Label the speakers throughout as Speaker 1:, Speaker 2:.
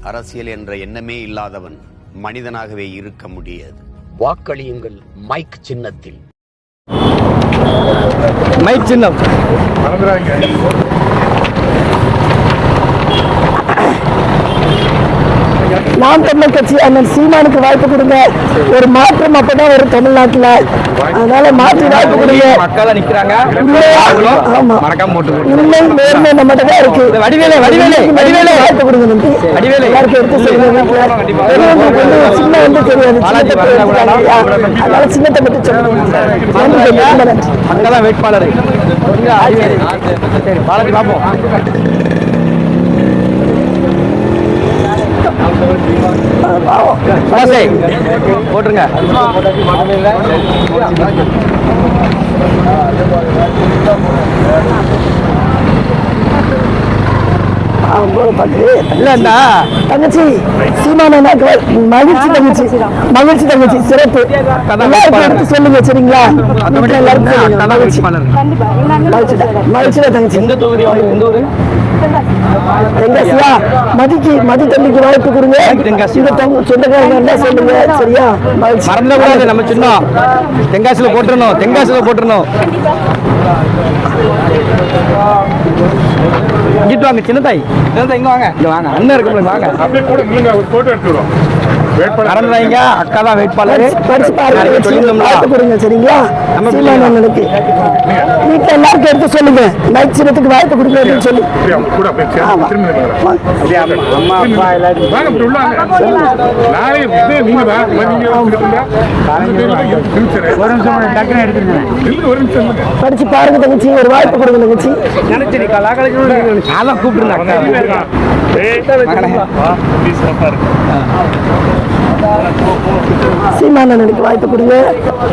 Speaker 1: அரசியல் என்ற எண்ணமே இல்லாதவன் மனிதனாகவே இருக்க முடியாது.
Speaker 2: வாக்களியுங்கள் மைக் சின்னத்தில்.
Speaker 3: மைக் சின்னம்
Speaker 4: நாம் தமிழர் கட்சி அண்ணன் சீமானுக்கு வாய்ப்பு கொடுங்க. ஒரு மாற்றம் அப்பதான் ஒரு தமிழ்நாட்டுல, அதனால மாற்றி வாய்ப்பு கொடுங்க.
Speaker 3: மக்கள் நிக்கிறாங்க.
Speaker 4: உண்மை நேர்மை நம்மகிட்ட தான் இருக்கு. வாய்ப்பு கொடுங்க நம்பி எல்லாருக்கும் எடுத்து சொல்லுங்க. சின்ன வந்து தெரியாது, அதனால சின்னத்தை மட்டும் சொல்லுங்க.
Speaker 3: மக்கள் வேட்பாளர் பாலாஜி பார்ப்போம். போட்டுருங்க.
Speaker 4: தங்கச்சி சீமான மகிழ்ச்சி தங்கச்சி, மகிழ்ச்சி தங்கச்சி சிறப்பு எடுத்து சொல்லுங்க. சரிங்களா? மகிழ்ச்சியா தங்கச்சி. தெங்காசியா மதி தம்பிக்கு வாய்ப்பு கொடுங்க. சொந்தக்காரங்க சொல்லுங்க. சரியா?
Speaker 3: மறந்துடக்கூடாது. நம்ம சின்ன தெங்காசில போட்டுருணும். தெங்காசில போட்டுருணும். இங்கிட்டு வாங்க சின்ன தாய். இங்க வாங்க, இங்க வாங்க. அண்ணன் இருக்கு, வாங்க. மறந்துடாதீங்க, அக்கா தான் வேட்பாளர்.
Speaker 4: கொடுங்க. சரிங்களா? வீட்டுல எல்லாருக்கும் எடுத்து சொல்லுங்க. மைக் சின்னத்துக்கு வாய்ப்பு கொடுங்க சொல்லி.
Speaker 3: அம்மா அப்பா எல்லாரும்
Speaker 4: படிச்சு பாருங்க தங்கச்சி. ஒரு வாய்ப்பு கொடுங்க தங்கச்சி. சீமானனுக்கு வாய்ப்பு கொடுங்க.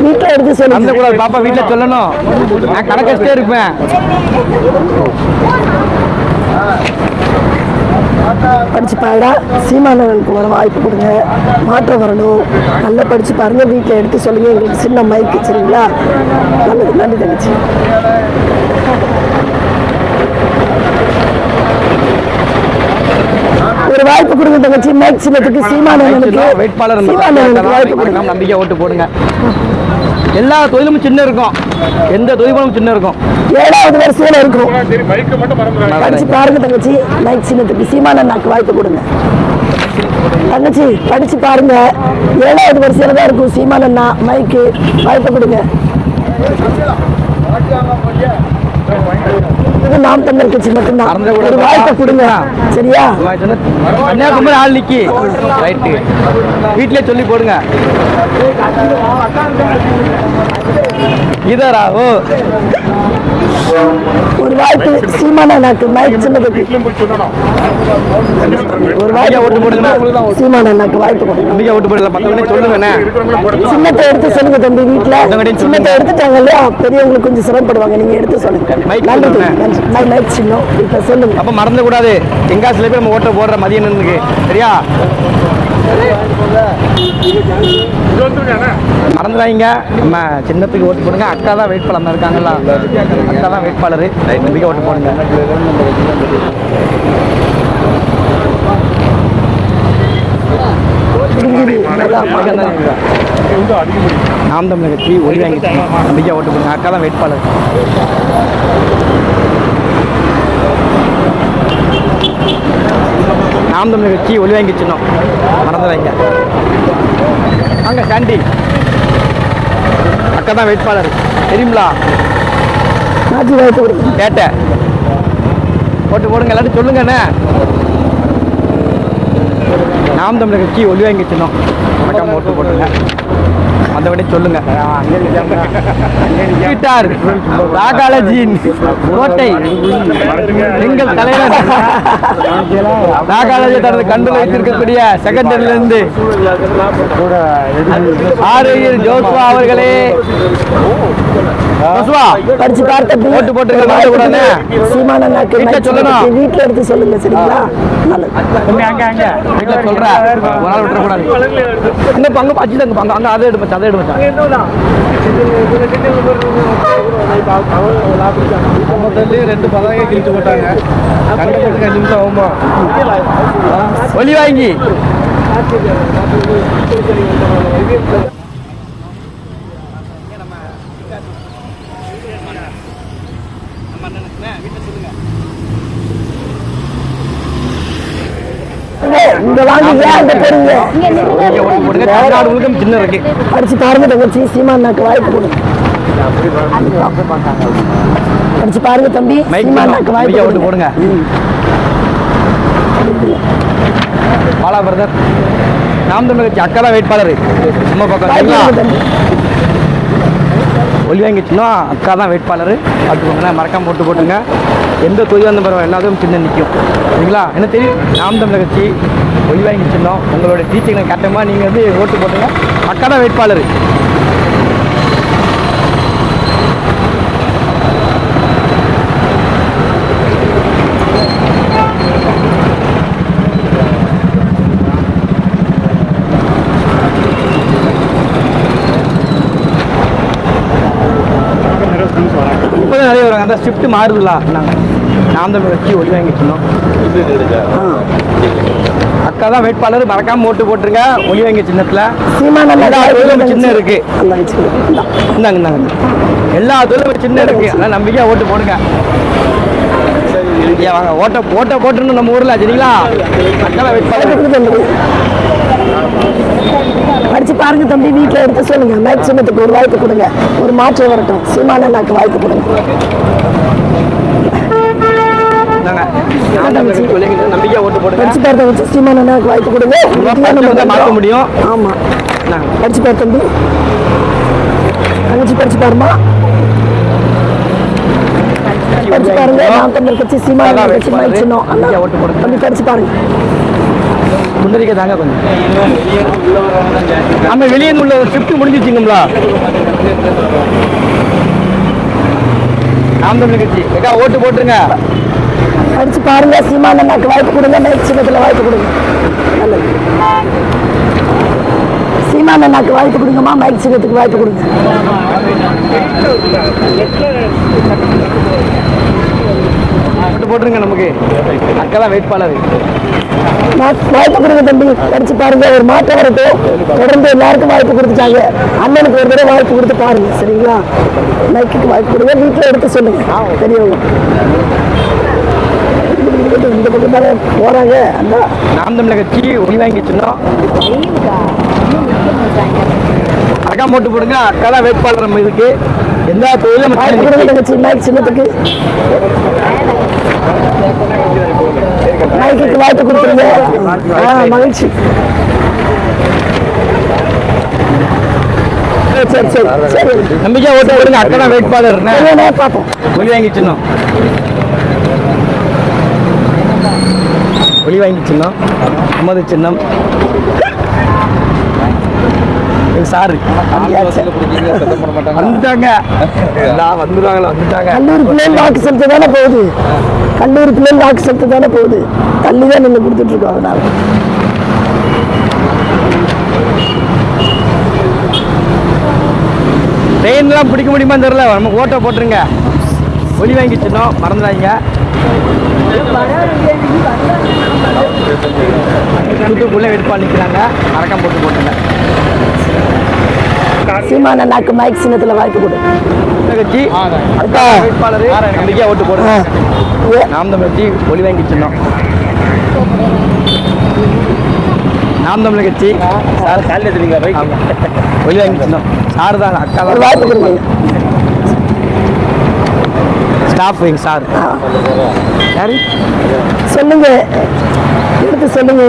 Speaker 4: வீட்டுல எடுத்து சொல்லுங்க.
Speaker 3: பாப்பா வீட்டுல சொல்லணும். நான் கணக்கே இருப்பேன்.
Speaker 4: படிச்சு பாருடா. சீமானனுக்கு வர வாய்ப்பு கொடுங்க. மாற்றம் வரணும். நல்லா படிச்சு பாருங்க. வீட்டுல எடுத்து சொல்லுங்க. எங்களுக்கு சின்ன மைக்கு. சரிங்களா? நல்லது. நன்றி தங்கச்சி. ஒரு வாய்ப்பு கொடுங்க தங்கச்சி. மைக் சின்னத்துக்கு சீமானனுக்கு
Speaker 3: வேட்பாளர் நம்பிக்கை ஓட்டு போடுங்க. எல்லா தொழிலும் சின்ன இருக்கும். எந்த தொழிலும் சின்ன இருக்கும்.
Speaker 4: 7வது வரிசையில இருக்கும். படிச்சு பாருங்க தங்கச்சி. மைக் சின்னத்துக்கு சீமானனுக்கு வாய்ப்பு கொடுங்க. தங்கச்சி படிச்சு பாருங்க. 7வது வரிசையில தான் இருக்கும். சீமானண்ணா மைக்கு வாய்ப்பு கொடுங்க. நாம் தமிழர் கட்சி மட்டும்தான். ஒரு வாய்ப்பை கொடுங்க. சரியா?
Speaker 3: கன்னியாகுமரி ஆள் நிக்கி. ரைட்டு. வீட்டிலே சொல்லி போடுங்க. இதரா ஓ
Speaker 4: ஒரு வாய்ப்பு சீமானண்ணாக்கு மைக் சின்னத்துக்கு ஒரு வாய்ப்பு ஓட்டு போடுங்க. சீமானண்ணாக்கு வாய்ப்பு கொடுங்க.
Speaker 3: நம்பிக்கை ஓட்டு போடல. மற்றவங்க சொல்லுங்க.
Speaker 4: சின்னத்தை எடுத்து சொல்லுங்க தம்பி. வீட்டுல சின்னத்தை எடுத்துட்டாங்க இல்லையா? பெரியவங்களுக்கு கொஞ்சம் சிரமப்படுவாங்க. நீங்க எடுத்து சொல்லுங்க. மைக் சின்னம் இப்ப சொல்லுங்க.
Speaker 3: அப்ப மறந்து கூடாது. தெங்காசில போய் நம்ம ஓட்ட போடுற மதியனுக்கு. சரியா? மறந்துடாதீங்க. நம்ம சின்னத்துக்கு ஓட்டு போடுங்க. அக்கா தான் வேட்பாளர் இருக்காங்கல்ல. அக்கா தான் வேட்பாளர். நம்பிக்கை ஓட்டு போடுங்க. நாம் தமிழர் கட்சி ஒளி வாங்கி நம்பிக்கை ஓட்டு போடுங்க. அக்கா தான் வேட்பாளர். நாம் தமிழர் கட்சி ஒளி வாங்கி சின்னம். மறந்துடாதீங்க. அங்க சாண்டி அக்கா தான் வேட்பாளர். தெரியுங்களா? கேட்ட ஓட்டு போடுங்க. எல்லாரும் சொல்லுங்க. நாம் தமிழர் கட்சி ஒளி வாங்கி சின்னம். மறக்காம ஓட்டு போட்டுங்க. மற்றபடி சொல்லுங்க. கோட்டை எங்கள் தலைவர் நாகாலஜி தனது கண்டு வைத்திருக்கக்கூடிய செகண்டரிலிருந்து ஆரோக்கிய ஜோஸ்வா அவர்களே பசுவா
Speaker 4: படிச்சு பார்த்து
Speaker 3: ஓட்டு போட்டுருங்க.
Speaker 4: சீமான அண்ணாக்கு
Speaker 3: வீட்டுல சொல்லணும்.
Speaker 4: வீட்டுல எடுத்து சொல்லுங்க சரிங்களா? நல்லது.
Speaker 3: வீட்டுல சொல்றேன், ஒரு நாள் விட்டுறக்கூடாது. இந்த பங்கு பச்சு தங்க பங்கு அங்க அதை எடுப்பா, அதை எடுப்பா. ரெண்டு பதாகை கிழிச்சு போட்டாங்க. கண்டப்பட்டு 5 நிமிஷம் ஆகுமா? ஒலி வாங்கி
Speaker 4: இங்க வாங்க, ஏன் அங்க போறீங்க?
Speaker 3: ஓட்டு போடுங்க. தமிழ்நாடு முழுக்க சின்ன இருக்கு.
Speaker 4: படிச்சு பாருங்க தங்கச்சி, சீமானாக்கு வாய்ப்பு கொடுங்க. படிச்சு பாருங்க தம்பி, சீமானாக்கு வாய்ப்பு
Speaker 3: ஓட்டு போடுங்க. பாலா பிரதர், நாம் தமிழ் கட்சி அக்கா தான் வேட்பாளர். சும்மா பக்கம் ஒலி வாங்கி சின்னம் அக்கா தான் வேட்பாளர். பார்த்துக்கோங்க, மறக்காம போட்டு போட்டுங்க. எந்த தொழில் வந்த பரவாயில்ல, எல்லாத்தையும் சின்ன நிற்கும் சரிங்களா? என்ன தெரியும், நாம் தமிழ் கட்சி ஒலி வாங்கி சின்னம். உங்களோட டீச்சிங்கை கட்டமாக நீங்கள் வந்து ஓட்டு போட்டுங்க. அக்கா தான் வேட்பாளர். நிறைய வராங்க. அந்த ஷிஃப்ட் மாறுதுல்ல, நாங்கள் நாம் தமிழ் கட்சி ஒலி வாங்கி சொன்னோம். அக்கா தான் வேட்பாளர். மறக்காம ஓட்டு போட்டுருங்க. ஒலி வாங்கி சின்னத்துல சின்ன இருக்கு. இந்தாங்க இந்தாங்க, எல்லா தொழிலும் சின்ன இருக்கு. அதான் நம்பிக்கையா ஓட்டு போடுங்க. வாங்க, ஓட்ட போட்டுருணும் நம்ம ஊர்ல சரிங்களா? அக்கா தான் வேட்பாளர்.
Speaker 4: படிச்சு பாருங்க தம்பி, வீட்டுல எடுத்து சொல்லுங்க. மேக் சின்னத்துக்கு ஒரு வாய்ப்பு கொடுங்க. ஒரு மாற்றம் வரட்டும். சீமான அண்ணாக்கு வாய்ப்பு கொடுங்க.
Speaker 3: நம்பிக்கையா ஓட்டு போடுங்க.
Speaker 4: படிச்சு பார்த்த வச்சு சீமான அண்ணாக்கு வாய்ப்பு கொடுங்க.
Speaker 3: மாற்ற முடியும்.
Speaker 4: ஆமா, படிச்சு பாரு தம்பி. தங்கச்சி படிச்சு பாருமா. படிச்சு பாருங்க. நாம் தமிழ் கட்சி சீமான கட்சி மேக் சின்னம்.
Speaker 3: ஓட்டு போடுங்க.
Speaker 4: தம்பி படிச்சு பாருங்க.
Speaker 3: முன்னறிக்கை தாங்க கொஞ்சம். நம்ம வெளியே உள்ள ஷிஃப்ட் முடிஞ்சிச்சிங்களா? நாம் தமிழ் கட்சி ஏக்கா ஓட்டு போட்டுருங்க.
Speaker 4: படிச்சு பாருங்க. சீமான அண்ணாக்கு வாய்ப்பு கொடுங்க. மேக் சின்னத்துல வாய்ப்பு கொடுங்க. நல்லது. சீமான அண்ணாக்கு வாய்ப்பு கொடுங்கம்மா. மேக் சின்னத்துக்கு வாய்ப்பு கொடுங்க.
Speaker 3: ஓட்டு போட்டுருங்க. நமக்கு அக்கா தான் வேட்பாளர்.
Speaker 4: வாய்ப்பு கொடுங்க தம்பி. படிச்சு பாருங்க. ஒரு மாற்றம் வரட்டும். தொடர்ந்து எல்லாருக்கும் வாய்ப்பு கொடுத்துட்டாங்க. அண்ணனுக்கு ஒரு தடவை வாய்ப்பு கொடுத்து பாருங்க சரிங்களா? மைக்கு வாய்ப்பு கொடுங்க. வீட்டுல எடுத்து சொல்லுங்க பெரியவங்க. இந்த பக்கம் தானே போறாங்க.
Speaker 3: நாம் தமிழ் கட்சி ஒலி வாங்கி சொன்னோம். அக்கா ஓட்டு போடுங்க. அக்கா தான் வேட்பாளர். நம்ம இதுக்கு எந்த தொழிலும்
Speaker 4: வாய்ப்பு கொடுங்க தங்கச்சி. மைக் சின்னத்துக்கு மைக்கு வாய்ப்பு கொடுத்துருங்க. மகிழ்ச்சி. சரி சரி சரி,
Speaker 3: நம்பிக்கையா ஓட்டு போடுங்க. அக்கா தான் வேட்பாளர்.
Speaker 4: பார்ப்போம்.
Speaker 3: ஒலி வாங்கி சொன்னோம். ஒலி வாங்கி சின்னம் நமது சின்னம். சாரு வந்துட்டாங்க. வந்துடுவாங்களா? வந்துட்டாங்க.
Speaker 4: கல்லூரி பிள்ளைகள் வாக்கு செலுத்த தானே போகுது. கல்லூரி பிள்ளைகள் வாக்கு செலுத்த தானே போகுது. தள்ளி தான் நின்று கொடுத்துட்டு இருக்கோம். அதனால
Speaker 3: ட்ரெயின்லாம் பிடிக்க முடியுமா தெரியல. நம்ம ஓட்டை போட்டுருங்க. ஒலி வாங்கி சின்னம் மறந்துடாங்க. தூத்துக்குள்ளே வேட்பாளர் நிற்கிறாங்க. மறக்காம போட்டு போட்டுங்க.
Speaker 4: சீமான அண்ணாக்கு மைக் சின்னத்துல வாய்ப்பு கொடு.
Speaker 3: கட்சி வேட்பாளர் நம்பிக்கையா ஓட்டு போடுங்க. நாம் தமிழ் கட்சி ஒலி வாங்கி சின்னம். நாம் தமிழ் கட்சி ஒலி வாங்கி சின்னம். சார் தான் அக்கா
Speaker 4: ஒரு வாய்ப்பு கொடுங்க.
Speaker 3: ஸ்டாஃப் சார் யாரு
Speaker 4: சொல்லுங்க. எடுத்து சொல்லுங்க,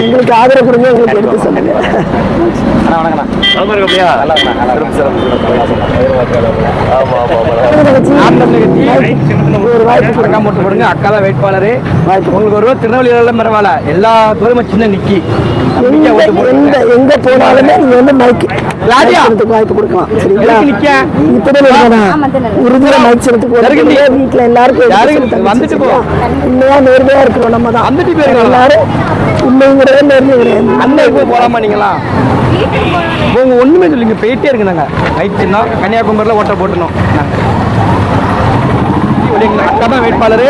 Speaker 4: எங்களுக்கு ஆதரவு கொடுங்க, எங்களுக்கு எடுத்து சொல்லுங்க.
Speaker 3: ஒரு வாய்ப்பு மறக்காம போட்டு போடுங்க. அக்கா தான் வேட்பாளரு. உங்களுக்கு ஒரு திருநெல்வேலியில பரவாயில்ல, எல்லா தூரமா சின்ன நிக்கி
Speaker 4: எங்க போனாலுமே நீங்க வந்து மைக் வாய்ப்பு கொடுக்கலாம். சரிங்களா? உறுதியா மைக் செலுத்துக்கு வீட்டுல எல்லாருக்கும்
Speaker 3: வந்துட்டு போ.
Speaker 4: உண்மையா நேர்மையா இருக்கிறோம் நம்ம தான்.
Speaker 3: வந்துட்டு போயிருக்கோம் எல்லாரும்.
Speaker 4: உண்மைங்கிறத நேர்மை கிடையாது.
Speaker 3: அண்ணன் போலாமா நீங்களா? உங்க ஒண்ணுமே சொல்லிங்க, போயிட்டே இருக்கு. நாங்க ரைட் சின்னம் கன்னியாகுமரியில ஓட்ட போட்டணும். அக்கா தான் வேட்பாளரு.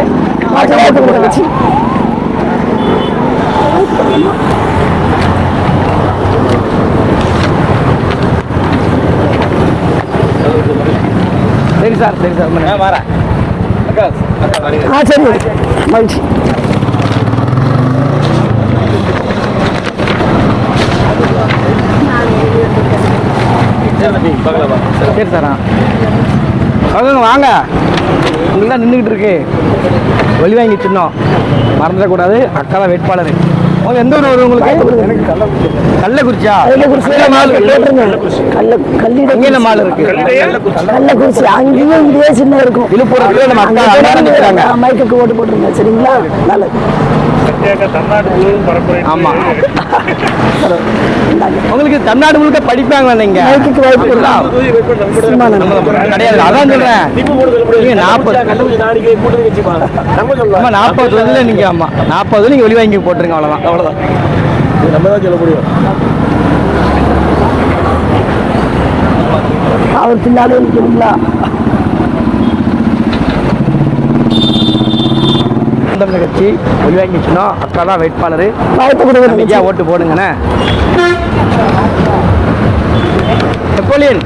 Speaker 3: சரி சார், சரி சார், வரேன்.
Speaker 4: சரி, மகிழ்ச்சி.
Speaker 3: சரி சார், அவங்க வாங்க. உங்களுக்கு தான் நின்றுக்கிட்டு இருக்கு. ஒளி வாங்கி சின்னம் மறந்துடக்கூடாது. அக்கா தான் வேட்பாளர். அவங்க எந்த ஊர் வரும் உங்களுக்கு? கள்ளக்குறிச்சியா? அங்கே மால் இருக்கு.
Speaker 4: கள்ளக்குறிச்சி அங்கேயும் இதே சின்ன இருக்கும்.
Speaker 3: விழுப்புரத்துல நம்ம அக்கா
Speaker 4: மைக்கு ஓட்டு போட்டுருங்க. சரிங்களா? நல்லது.
Speaker 3: ஆமா, உங்களுக்கு தமிழ்நாடு முழுக்க படிப்பாங்க. நீங்க கிடையாது, அதான் சொல்றேன். 40 நீங்க, ஆமா 40 நீங்க ஒளி வாங்கி போட்டுருங்க. அவ்வளவுதான். நம்ம தான் சொல்ல முடியும்.
Speaker 4: அவர் பின்னாடி நிற்கிறீங்களா?
Speaker 3: கட்சி ஒளி வாங்கிச்சுன்னா அக்கா தான் வேட்பாளர்.
Speaker 4: வாய்ப்பு கொடுங்க,
Speaker 3: ஓட்டு போடுங்கண்ணே. நெப்போலியன்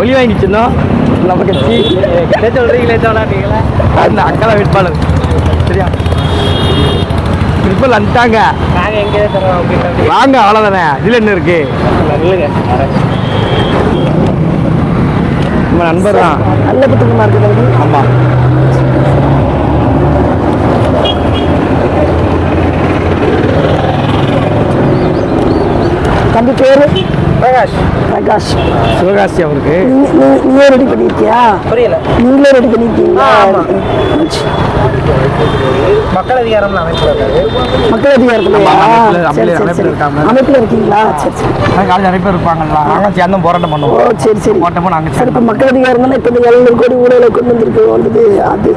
Speaker 3: ஒளி வாங்கிச்சுன்னா நம்ம கட்சி சொல்றீங்களே, அந்த அக்கா தான் வேட்பாளர். சரியா? ட்ரிபிள் வந்துட்டாங்க. வாங்க, அவ்வளோதானே. இதில் என்ன இருக்கு? நம்ம நண்பர் தான்.
Speaker 4: நல்ல புத்தகமா இருக்குது.
Speaker 3: ஆமா,
Speaker 4: தம்பி பேரு பிரகாஷ்.
Speaker 3: சிவகாசி அவருக்கு.
Speaker 4: நீயே ரெடி பண்ணிருக்கியா? புரியல. நீங்களே ரெடி பண்ணிருக்கீங்களா?
Speaker 3: மக்கள் அதிகாரம்
Speaker 4: மக்கள் அதிகாரத்துல அமைப்புல இருக்கீங்களா? சரி சரி.
Speaker 3: நிறைய பேர் இருப்பாங்களா? நாங்கள் சேர்ந்து போராட்டம் பண்ணுவோம்.
Speaker 4: ஓ சரி சரி.
Speaker 3: போராட்டம் நாங்கள்
Speaker 4: சரி. இப்போ மக்கள் அதிகாரம் தானே இப்போ 700 கோடி ஊழலை கொண்டு வந்திருக்கு. வந்தது அது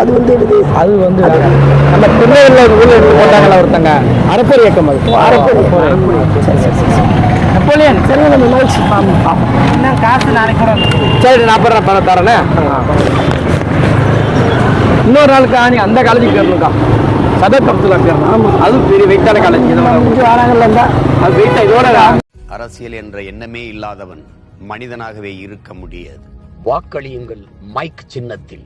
Speaker 4: அது வந்து எடுது.
Speaker 3: அது வந்து நம்ம திருநெல்வேலியில் ஊழல் போட்டாங்களா ஒருத்தங்க, அறப்போர் இயக்கம். அது
Speaker 4: அறப்போர். சரி சரி சரி.
Speaker 3: நெப்போலியன்
Speaker 4: சரி, நம்ம மகிழ்ச்சி.
Speaker 3: இன்னும் காசு நாளைக்கு கூட. சரி, நான் பணம் தரேனே. இன்னொரு நாளுக்கு நீ அந்த காலேஜுக்கு போயிருக்கா? சதத்தப்துல போயிருந்தா. ஆமாம், அது பெரிய வெயிட்டான காலேஜ்.
Speaker 4: வராங்கல்ல,
Speaker 3: அது வெயிட்டா. இதோட
Speaker 1: அரசியல் என்ற எண்ணமே இல்லாதவன் மனிதனாகவே இருக்க முடியாது.
Speaker 2: வாக்களியுங்கள் மைக் சின்னத்தில்.